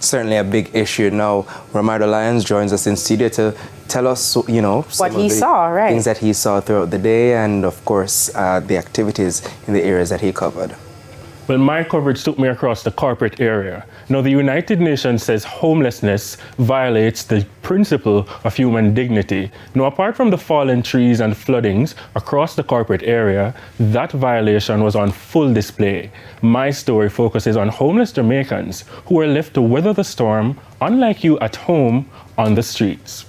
certainly a big issue. Now, Ramardo Lyons joins us in studio to tell us, some what he saw, right? Things that he saw throughout the day, and of course, the activities in the areas that he covered. Well, my coverage took me across the corporate area. Now, the United Nations says homelessness violates the principle of human dignity. Now, apart from the fallen trees and floodings across the corporate area, that violation was on full display. My story focuses on homeless Jamaicans who were left to weather the storm, unlike you at home, on the streets.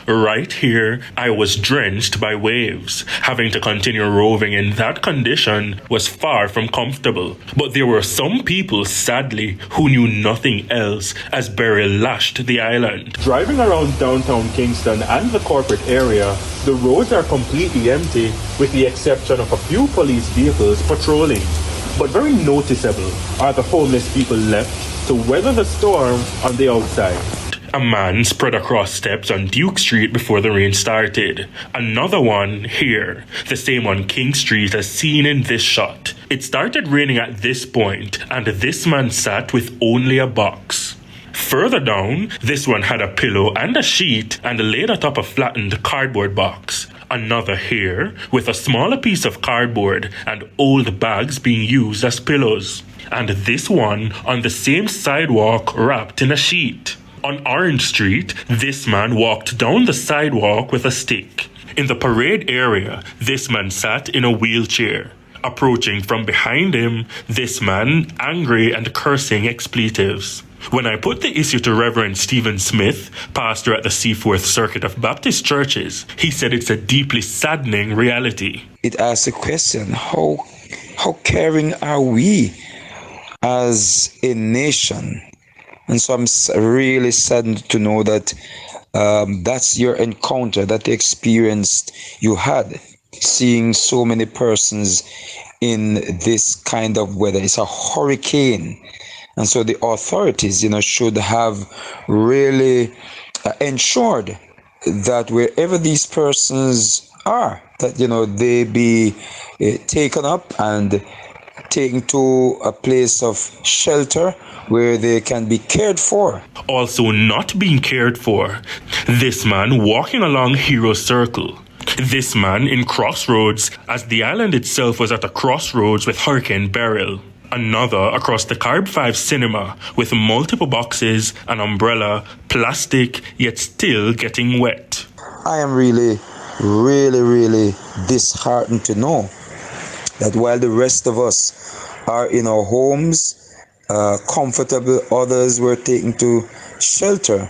Right here, I was drenched by waves. Having to continue roving in that condition was far from comfortable. But there were some people, sadly, who knew nothing else as Beryl lashed the island. Driving around downtown Kingston and the corporate area, the roads are completely empty with the exception of a few police vehicles patrolling. But very noticeable are the homeless people left to weather the storm on the outside. A man spread across steps on Duke Street before the rain started. Another one here, the same on King Street as seen in this shot. It started raining at this point, and this man sat with only a box. Further down, this one had a pillow and a sheet and laid atop a flattened cardboard box. Another here, with a smaller piece of cardboard and old bags being used as pillows. And this one on the same sidewalk wrapped in a sheet. On Orange Street, this man walked down the sidewalk with a stick. In the parade area, this man sat in a wheelchair. Approaching from behind him, this man angry and cursing expletives. When I put the issue to Reverend Stephen Smith, pastor at the Seaforth Circuit of Baptist Churches, he said it's a deeply saddening reality. It asks a question, how caring are we as a nation? And so I'm really saddened to know that that's your encounter, that experience you had, seeing so many persons in this kind of weather. It's a hurricane. And so the authorities, should have really ensured that wherever these persons are, that, they be taken up and taken to a place of shelter where they can be cared for. Also not being cared for, this man walking along Hero Circle. This man in Crossroads, as the island itself was at a crossroads with Hurricane Beryl. Another across the Carb 5 cinema with multiple boxes, an umbrella, plastic, yet still getting wet. I am really disheartened to know that while the rest of us are in our homes, comfortable, others were taken to shelter,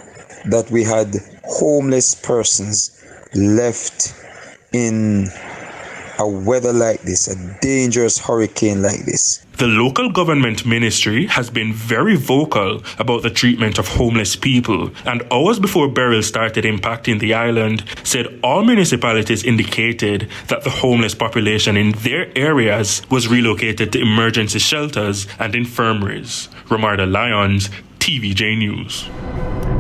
that we had homeless persons left in a weather like this, a dangerous hurricane like this. The local government ministry has been very vocal about the treatment of homeless people, and hours before Beryl started impacting the island, said all municipalities indicated that the homeless population in their areas was relocated to emergency shelters and infirmaries. Ramardo Lyons, TVJ News.